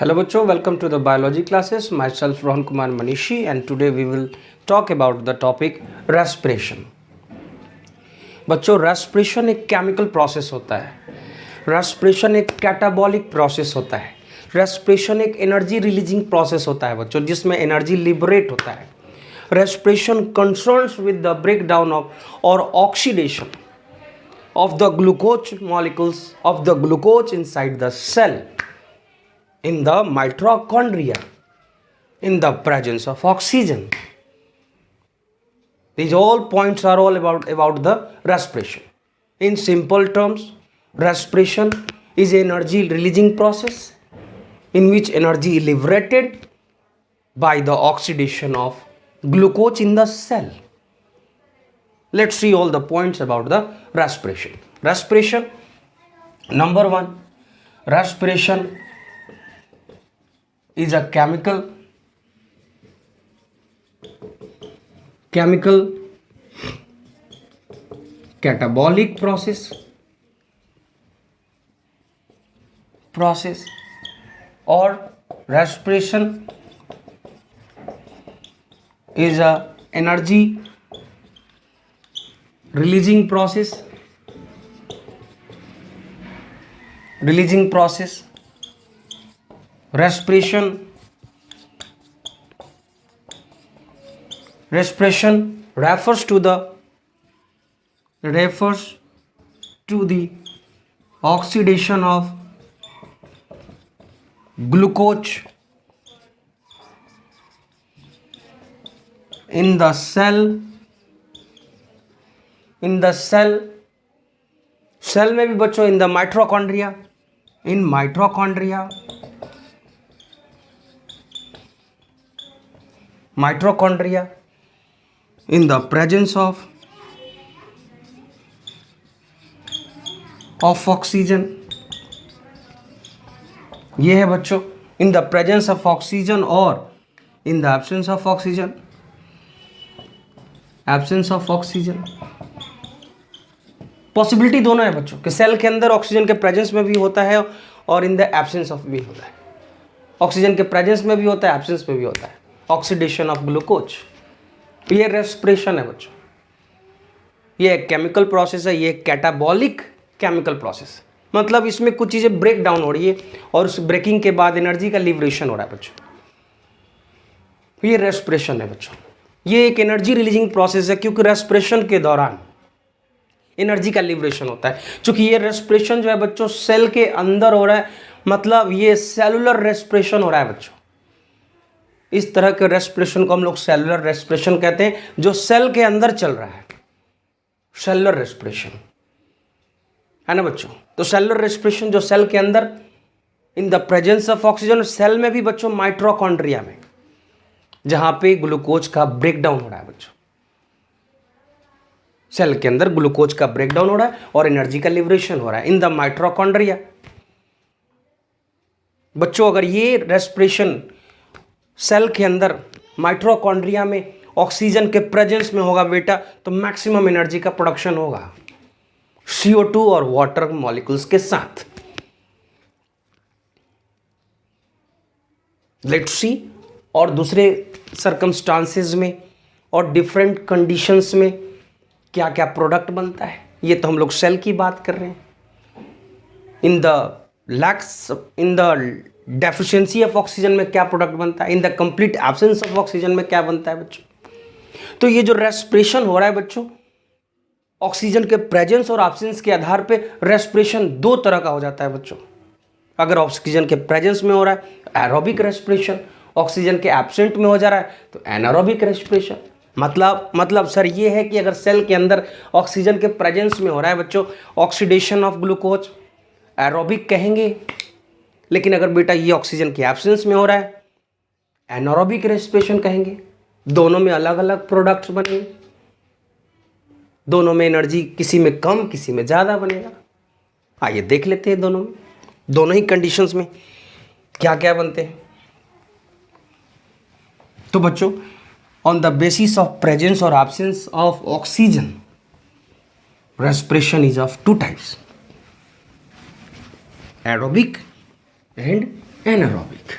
Hello bachcho, welcome to the biology classes. Myself Rohan Kumar Manishi and today we will talk about the topic respiration. बच्चों respiration एक chemical process होता है, respiration एक catabolic process होता है, respiration एक energy releasing process होता है बच्चों, जिसमें एनर्जी लिबरेट होता है. Respiration concerns with the break down of और oxidation of the glucose molecules of the glucose inside the cell in the mitochondria in the presence of oxygen. These all points are all about the respiration. In simple terms, respiration is an energy releasing process in which energy is liberated by the oxidation of glucose in the cell. Let's see all the points about the respiration. Respiration, number one, respiration is a chemical catabolic process or respiration is a energy releasing process. Respiration refers to the oxidation of glucose in the cell में भी बच्चों in the mitochondria in the presence of oxygen. ये है बच्चों in the presence of oxygen और in the absence of oxygen. Possibility दोनों है बच्चों कि सेल के अंदर ऑक्सीजन के प्रेजेंस में भी होता है और इन द एब्सेंस ऑफ भी होता है. ऑक्सीजन के प्रेजेंस में भी होता है, एब्सेंस में भी होता है. ऑक्सीडेशन ऑफ ग्लूकोज, ये रेस्पिरेशन है बच्चों. ये एक केमिकल प्रोसेस है, ये कैटाबॉलिक केमिकल प्रोसेस. मतलब इसमें कुछ चीज़ें ब्रेक डाउन हो रही है और उस ब्रेकिंग के बाद एनर्जी का लिबरेशन हो रहा है बच्चों. ये रेस्पिरेशन है बच्चों. ये एक एनर्जी रिलीजिंग प्रोसेस है क्योंकि रेस्पिरेशन के दौरान एनर्जी का लिबरेशन होता है. क्योंकि ये रेस्पिरेशन जो है बच्चों सेल के अंदर हो रहा है, मतलब ये सेलुलर रेस्पिरेशन हो रहा है बच्चों. इस तरह के रेस्पिरेशन को हम लोग सेलुलर रेस्पिरेशन कहते हैं, जो सेल के अंदर चल रहा है. सेलुलर रेस्पिरेशन है ना बच्चों. तो सेलुलर रेस्पिरेशन जो सेल के अंदर in the presence of oxygen, cell में भी बच्चों माइटोकॉन्ड्रिया में जहां पे ग्लूकोज का ब्रेकडाउन हो रहा है बच्चों. सेल के अंदर ग्लूकोज का ब्रेकडाउन हो रहा है और एनर्जी का लिबरेशन हो रहा है इन द माइटोकॉन्ड्रिया. बच्चों अगर ये रेस्पिरेशन सेल के अंदर माइटोकॉन्ड्रिया में ऑक्सीजन के प्रेजेंस में होगा बेटा, तो मैक्सिमम एनर्जी का प्रोडक्शन होगा CO2 और वाटर मॉलिक्यूल्स के साथ. लेट्स सी और दूसरे सर्कमस्टांसेस में और डिफरेंट कंडीशंस में क्या क्या प्रोडक्ट बनता है. ये तो हम लोग सेल की बात कर रहे हैं. In the deficiency of oxygen में क्या प्रोडक्ट बनता है, in the complete absence of oxygen में क्या बनता है बच्चों. तो ये जो रेस्पिरेशन हो रहा है बच्चों, ऑक्सीजन के प्रेजेंस और एब्सेंस के आधार पे रेस्पिरेशन दो तरह का हो जाता है बच्चों. अगर ऑक्सीजन के प्रेजेंस में हो रहा है एरोबिक रेस्पिरेशन, ऑक्सीजन के एब्सेंट में हो जा रहा है तो एनारोबिक रेस्पिरेशन. मतलब सर ये है कि अगर सेल के अंदर ऑक्सीजन के प्रेजेंस में हो रहा है बच्चों ऑक्सीडेशन ऑफ ग्लूकोज, एरोबिक कहेंगे. लेकिन अगर बेटा ये ऑक्सीजन के एब्सेंस में हो रहा है एनारोबिक रेस्पिरेशन कहेंगे. दोनों में अलग अलग प्रोडक्ट्स बनेंगे, दोनों में एनर्जी किसी में कम किसी में ज़्यादा बनेगा. आइए देख लेते हैं दोनों ही कंडीशंस में क्या क्या बनते हैं. तो बच्चों on the basis of presence or absence of oxygen, respiration is of two types, aerobic and anaerobic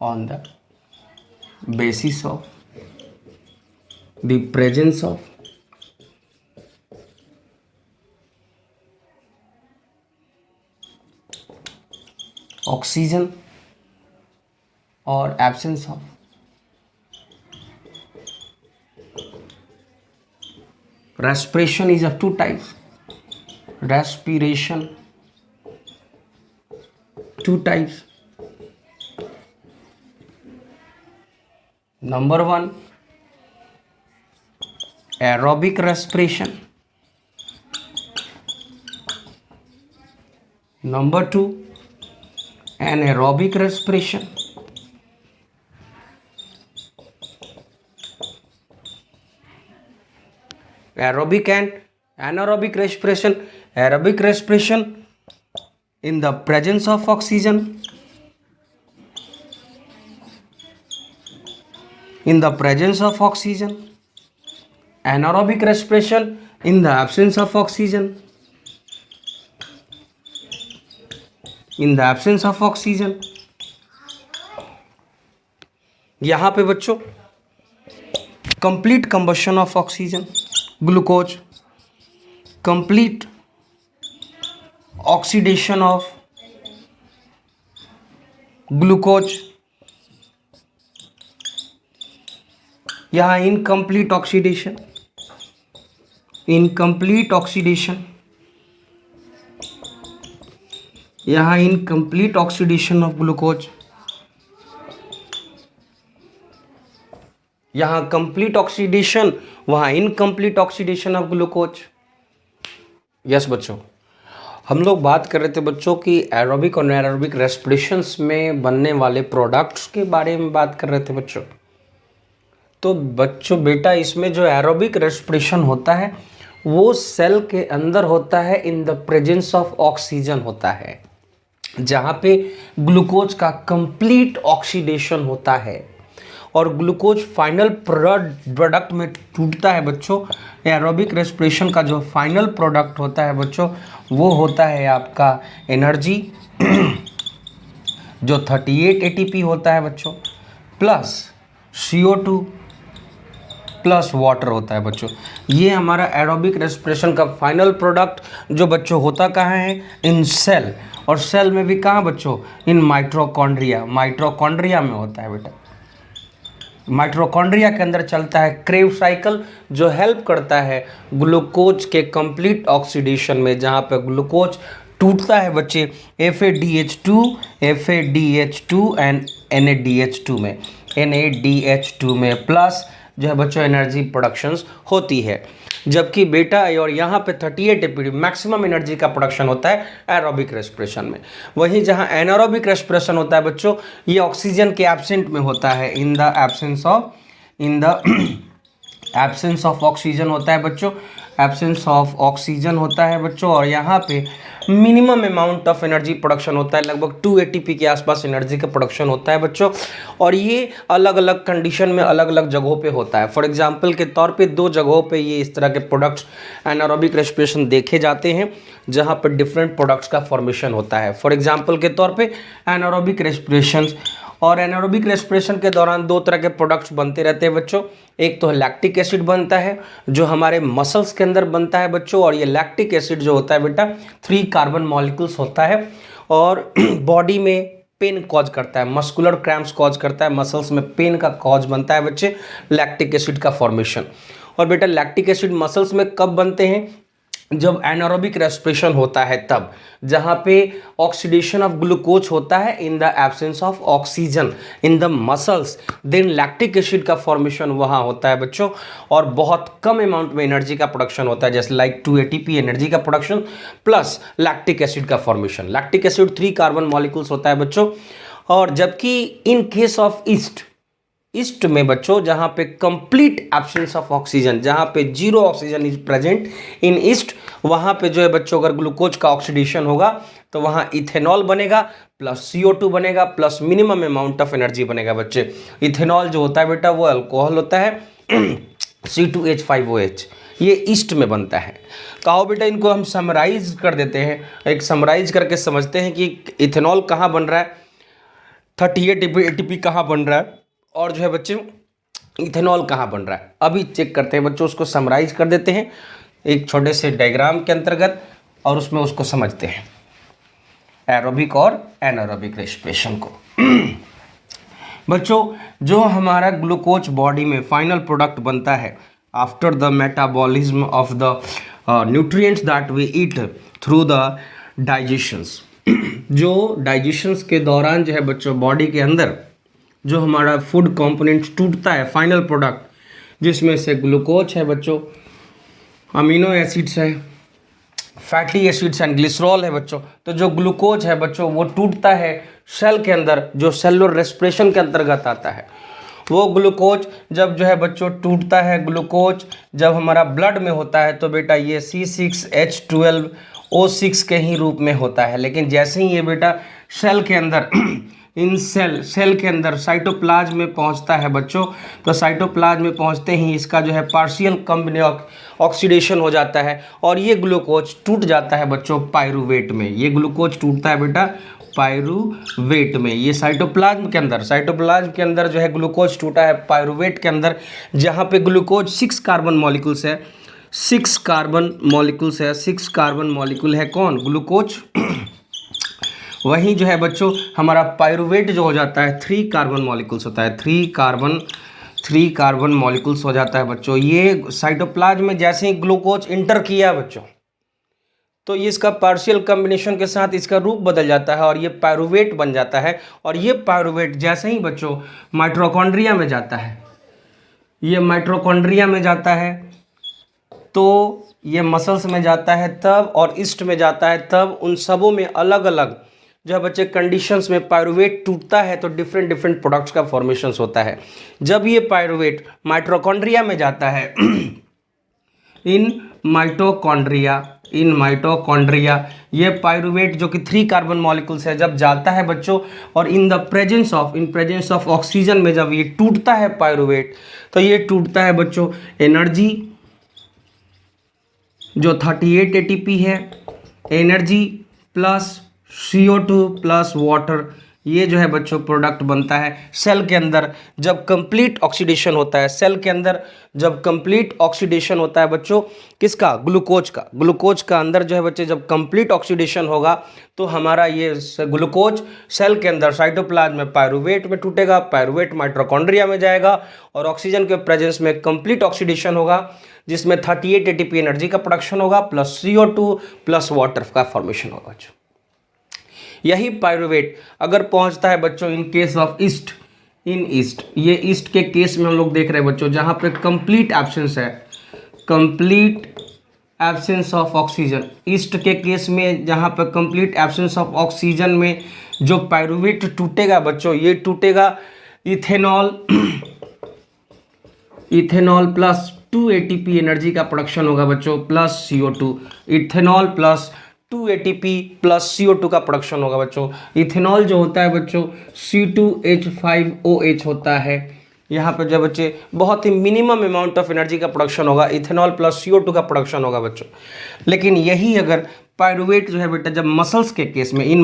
on the basis of the presence of oxygen or absence of respiration is of two types. Respiration, two types. Number one, aerobic respiration. Number two, anaerobic respiration. Aerobic and anaerobic respiration. Aerobic respiration in the presence of oxygen. In the presence of oxygen. Anaerobic respiration in the absence of oxygen. In the absence of oxygen. यहाँ पे बच्चों complete combustion of oxygen, glucose, complete oxidation of glucose, यहाँ incomplete oxidation, incomplete oxidation, यहाँ incomplete oxidation of glucose, यहाँ complete oxidation, वहाँ incomplete oxidation of glucose. Yes बच्चों, हम लोग बात कर रहे थे बच्चों कि एरोबिक और एनारोबिक रेस्पिरेशंस में बनने वाले प्रोडक्ट्स के बारे में बात कर रहे थे बच्चों। तो बच्चों बेटा इसमें जो एरोबिक रेस्पिरेशन होता है वो सेल के अंदर होता है, in the presence of oxygen होता है, जहाँ पे ग्लूकोज का कंप्लीट ऑक्सीडेशन होता है और ग्लूकोज फाइनल प्रोडक्ट में टूटता है बच्चों। एरोबिक रेस्पिरेशन का जो फाइनल प्रोडक्ट होता है बच्चों वो होता है आपका एनर्जी जो 38 ATP होता है बच्चों, प्लस CO2 प्लस वाटर होता है बच्चों। ये हमारा एरोबिक रेस्पिरेशन का फाइनल प्रोडक्ट जो बच्चों होता कहाँ है, इन सेल, और सेल में भी कहाँ बच्चों, इन माइटोकॉन्ड्रिया। माइटोकॉन्ड्रिया में होता है बेटा। माइटोकॉन्ड्रिया के अंदर चलता है क्रेब्स साइकिल जो हेल्प करता है ग्लूकोज के कंप्लीट ऑक्सीडेशन में, जहाँ पे ग्लूकोज टूटता है बच्चे FADH2 एंड NADH2 में, NADH2 में प्लस जो है बच्चों एनर्जी प्रोडक्शंस होती है। जबकि बेटा और यहाँ पे 38 ATP मैक्सिमम एनर्जी का प्रोडक्शन होता है एरोबिक रेस्पिरेशन में। वहीं जहाँ एनारोबिक रेस्पिरेशन होता है बच्चों ये ऑक्सीजन के एब्सेंट में होता है, in the absence of oxygen होता है बच्चों, एब्सेंस ऑफ ऑक्सीजन होता है बच्चों। और यहाँ पे minimum amount of energy production होता है, लगभग 2 ATP के आसपास एनर्जी का प्रोडक्शन होता है बच्चों। और ये अलग अलग कंडीशन में अलग अलग जगहों पे होता है। फॉर एग्जांपल के तौर पे 2 जगहों पे ये इस तरह के प्रोडक्ट्स एनारोबिक रेस्पिरेशन देखे जाते हैं जहाँ पर डिफरेंट प्रोडक्ट्स का फॉर्मेशन होता है। फॉर एग्जाम्पल के तौर पर एनारोबिक रेस्पिरेशन और एनारोबिक रेस्पिरेशन के दौरान 2 तरह के प्रोडक्ट्स बनते रहते हैं बच्चों। एक तो लैक्टिक एसिड बनता है जो हमारे मसल्स के अंदर बनता है बच्चों, और ये लैक्टिक एसिड जो होता है बेटा 3 कार्बन मॉलिक्यूल्स होता है और बॉडी में पेन कॉज करता है, मस्कुलर क्रैम्प्स कॉज करता है, मसल्स में पेन का कॉज बनता है बच्चे लैक्टिक एसिड का फॉर्मेशन। और बेटा लैक्टिक एसिड मसल्स में कब बनते हैं, जब एनारोबिक रेस्पिरेशन होता है तब, जहाँ पे ऑक्सीडेशन ऑफ ग्लूकोज होता है in the absence of oxygen in the muscles, then lactic acid का फॉर्मेशन वहाँ होता है बच्चों। और बहुत कम अमाउंट में एनर्जी का प्रोडक्शन होता है, जैसे लाइक 2 ATP एनर्जी का प्रोडक्शन प्लस लैक्टिक एसिड का formation. Lactic acid 3 carbon molecules होता है बच्चों। और जबकि इन केस ऑफ ईस्ट में बच्चों जहाँ पे कंप्लीट एब्सेंस ऑफ ऑक्सीजन, जहाँ पे 0 oxygen is present in east, वहाँ पे जो है बच्चों अगर ग्लूकोज का ऑक्सीडेशन होगा तो वहाँ इथेनॉल बनेगा प्लस CO2 बनेगा plus minimum amount of energy बनेगा बच्चे। इथेनॉल जो होता है बेटा वो अल्कोहल होता है C2H5OH, ये ईस्ट में बनता है। कहो बेटा इनको हम समराइज कर देते हैं, एक समराइज करके समझते हैं कि इथेनॉल कहाँ बन रहा है, 38 ATP कहाँ बन रहा है, और जो है बच्चे इथेनॉल कहाँ बन रहा है। अभी चेक करते हैं बच्चों, उसको समराइज कर देते हैं एक छोटे से डायग्राम के अंतर्गत, और उसमें उसको समझते हैं एरोबिक और एनारोबिक रेस्पिरेशन को। बच्चों जो हमारा ग्लूकोज बॉडी में फाइनल प्रोडक्ट बनता है after the metabolism of the nutrients that we eat through the digestions, जो डाइजेशंस के दौरान जो है बच्चों बॉडी के अंदर जो हमारा फूड कंपोनेंट टूटता है, फाइनल प्रोडक्ट जिसमें से ग्लूकोज है बच्चों, अमीनो एसिड्स है, फैटी एसिड्स एंड ग्लिसरॉल है बच्चों। तो जो ग्लूकोज है बच्चों वो टूटता है सेल के अंदर, जो सेलुलर रेस्पिरेशन के अंतर्गत आता है। वो ग्लूकोज जब जो है बच्चों टूटता है, ग्लूकोज जब हमारा ब्लड में होता है तो बेटा ये C6H12O6 के ही रूप में होता है। लेकिन जैसे ही ये बेटा सेल के अंदर इन सेल के अंदर साइटोप्लाज्म में पहुंचता है बच्चों, तो साइटोप्लाज्म में पहुंचते ही इसका जो है पार्शियल ऑक्सीडेशन हो जाता है और ये ग्लूकोज टूट जाता है बच्चों पायरूवेट में। ये ग्लूकोज टूटता है बेटा पायरूवेट में। ये साइटोप्लाज्म के अंदर जो है ग्लूकोज टूटा है पायरूवेट के अंदर, जहाँ पे ग्लूकोज 6 कार्बन मॉलिक्यूल्स है, 6 कार्बन मॉलिक्यूल है कौन, ग्लूकोज। वहीं जो है बच्चों हमारा पायरूवेट जो हो जाता है 3 कार्बन मॉलिक्यूल्स होता है, 3 कार्बन मॉलिक्यूल्स हो जाता है बच्चों। ये साइटोप्लाज्म में जैसे ही ग्लूकोज इंटर किया बच्चों, तो ये इसका पार्शियल कॉम्बिनेशन के साथ इसका रूप बदल जाता है और ये पायरूवेट बन जाता है। और ये पायरूवेट जैसे ही बच्चों माइटोकॉन्ड्रिया में जाता है, ये माइटोकॉन्ड्रिया में जाता है, तो ये मसल्स में जाता है तब, और ईस्ट में जाता है तब। उन सबों में अलग अलग जो है बच्चे कंडीशंस में पायरूवेट टूटता है तो डिफरेंट प्रोडक्ट्स का फॉर्मेशंस होता है। जब ये पायरूवेट माइटोकॉन्ड्रिया में जाता है इन माइटोकॉन्ड्रिया ये पायरूवेट जो कि 3 कार्बन मॉलिक्यूल्स है जब जाता है बच्चों, और इन प्रेजेंस ऑफ ऑक्सीजन में जब ये टूटता है पायरूवेट, तो ये टूटता है बच्चों एनर्जी जो 38 ATP है, energy plus CO2 plus water, ये जो है बच्चों प्रोडक्ट बनता है सेल के अंदर जब कंप्लीट ऑक्सीडेशन होता है। सेल के अंदर जब कंप्लीट ऑक्सीडेशन होता है बच्चों किसका, ग्लूकोज का अंदर जो है बच्चे जब कंप्लीट ऑक्सीडेशन होगा तो हमारा ये ग्लूकोज सेल के अंदर साइटोप्लाज्म में पायरूवेट में टूटेगा, पायरूवेट माइटोकॉन्ड्रिया में जाएगा और ऑक्सीजन के प्रेजेंस में कंप्लीट ऑक्सीडेशन होगा जिसमें 38 ATP एनर्जी का प्रोडक्शन होगा प्लस CO2 प्लस वाटर का फॉर्मेशन होगा। यही पायरूवेट अगर पहुंचता है बच्चों इन केस ऑफ ईस्ट, ये ईस्ट के केस में हम लोग देख रहे हैं बच्चों जहां पे complete absence of oxygen. East के केस में जहां पे कंप्लीट एब्सेंस ऑफ ऑक्सीजन में जो पायरूवेट टूटेगा बच्चों, ये टूटेगा इथेनॉल प्लस 2 ATP एनर्जी का प्रोडक्शन होगा बच्चों plus CO2, ethanol plus 2 ATP plus CO2 का प्रोडक्शन होगा बच्चों। इथेनॉल जो होता है बच्चों C2H5OH होता है, यहाँ पर जो बच्चे बहुत ही मिनिमम अमाउंट ऑफ एनर्जी का प्रोडक्शन होगा, इथेनॉल प्लस CO2 का प्रोडक्शन होगा बच्चों। लेकिन यही अगर पायरूवेट जो है बेटा जब मसल्स के केस में, इन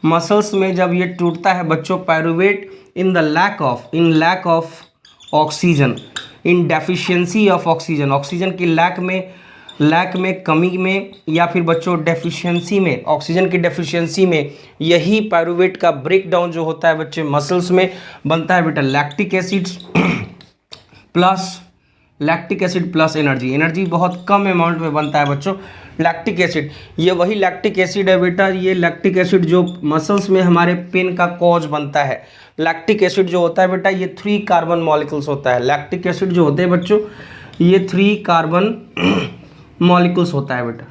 मसल्स में जब ये टूटता है बच्चों pyruvate in lack of oxygen, in deficiency of oxygen की लैक में कमी में, या फिर बच्चों डेफिशिएंसी में, ऑक्सीजन की डेफिशिएंसी में, यही पायरूवेट का ब्रेक डाउन जो होता है बच्चे मसल्स में बनता है बेटा लैक्टिक एसिड प्लस एनर्जी बहुत कम अमाउंट में बनता है बच्चों लैक्टिक एसिड। ये वही लैक्टिक एसिड है बेटा, ये लैक्टिक एसिड जो मसल्स में हमारे पेन का कॉज बनता है। लैक्टिक एसिड जो होता है बेटा ये 3 कार्बन मॉलिक्यूल्स होता है। लैक्टिक एसिड जो होते हैं बच्चों ये 3 कार्बन मॉलिक्यूल्स होता है बेटा।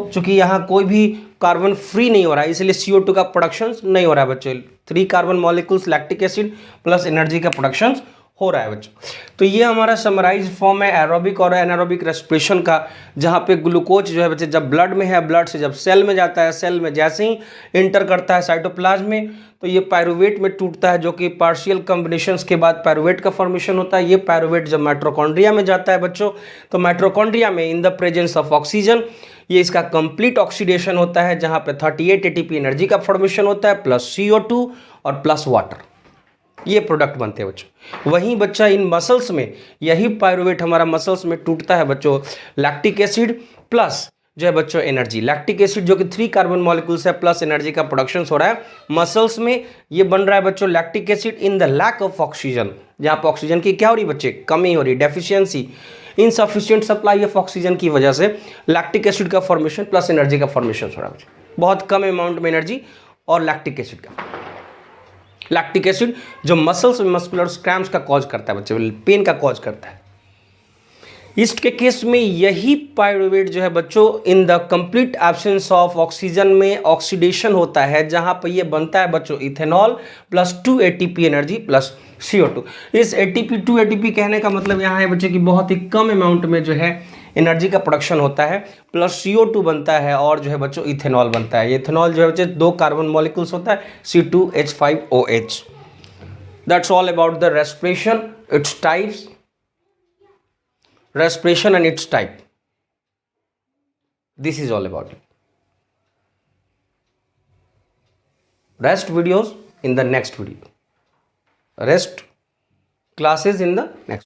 चूंकि यहाँ कोई भी कार्बन फ्री नहीं हो रहा है इसलिए CO2 का प्रोडक्शन नहीं हो रहा है बच्चों। 3 carbon molecules lactic acid plus energy का प्रोडक्शन हो रहा है बच्चों। तो ये हमारा समराइज फॉर्म है एरोबिक और एनारोबिक रेस्पिरेशन का, जहाँ पे ग्लूकोज जो है बच्चे जब ब्लड में है, ब्लड से जब सेल में जाता है, सेल में जैसे ही इंटर करता है साइटोप्लाज्म में, तो ये पायरुवेट में टूटता है, जो कि पार्शियल कॉम्बिनेशंस के बाद पायरुवेट का फॉर्मेशन होता है। ये पायरुवेट जब माइटोकॉन्ड्रिया में जाता है बच्चों, तो माइटोकॉन्ड्रिया में इन द प्रेजेंस ऑफ ऑक्सीजन ये इसका कंप्लीट ऑक्सीडेशन होता है, जहाँ पे 38 एटीपी एनर्जी का फॉर्मेशन होता है, प्लस CO2 और प्लस वाटर, ये प्रोडक्ट बनते हैं बच्चों। वहीं बच्चा इन मसल्स में यही पायरुवेट हमारा मसल्स में टूटता है बच्चों, लैक्टिक एसिड प्लस जो है बच्चों एनर्जी, लैक्टिक एसिड जो कि 3 कार्बन मॉलिक्यूल्स है प्लस एनर्जी का प्रोडक्शन हो रहा है मसल्स में। ये बन रहा है बच्चों lactic acid in the lack of oxygen, जहाँ पर ऑक्सीजन की क्या हो रही बच्चे, कमी हो रही, deficiency, insufficient supply of oxygen की वजह से लैक्टिक एसिड का फॉर्मेशन प्लस एनर्जी का फॉर्मेशन हो रहा है, बहुत कम अमाउंट में एनर्जी और लैक्टिक एसिड का। लैक्टिक एसिड जो मसल्स में मस्कुलर क्रैम्प्स का कॉज करता है बच्चे, पेन का कॉज करता है। इसके केस में यही पायरुवेट जो है बच्चों in the complete absence of oxygen में ऑक्सीडेशन होता है, जहां पर ये बनता है बच्चों ethanol plus 2 ATP energy plus CO2। इस ATP 2 ATP कहने का मतलब यहाँ है बच्चे कि बहुत ही कम अमाउंट में जो है एनर्जी का प्रोडक्शन होता है, प्लस CO2 बनता है और जो है बच्चों इथेनॉल बनता है। इथेनॉल जो है बच्चे 2 कार्बन मॉलिक्यूल्स होता है, C2H5OH। That's all about the respiration, its types, respiration and its type. This is all about it. Rest videos in the next video. Rest classes in the next.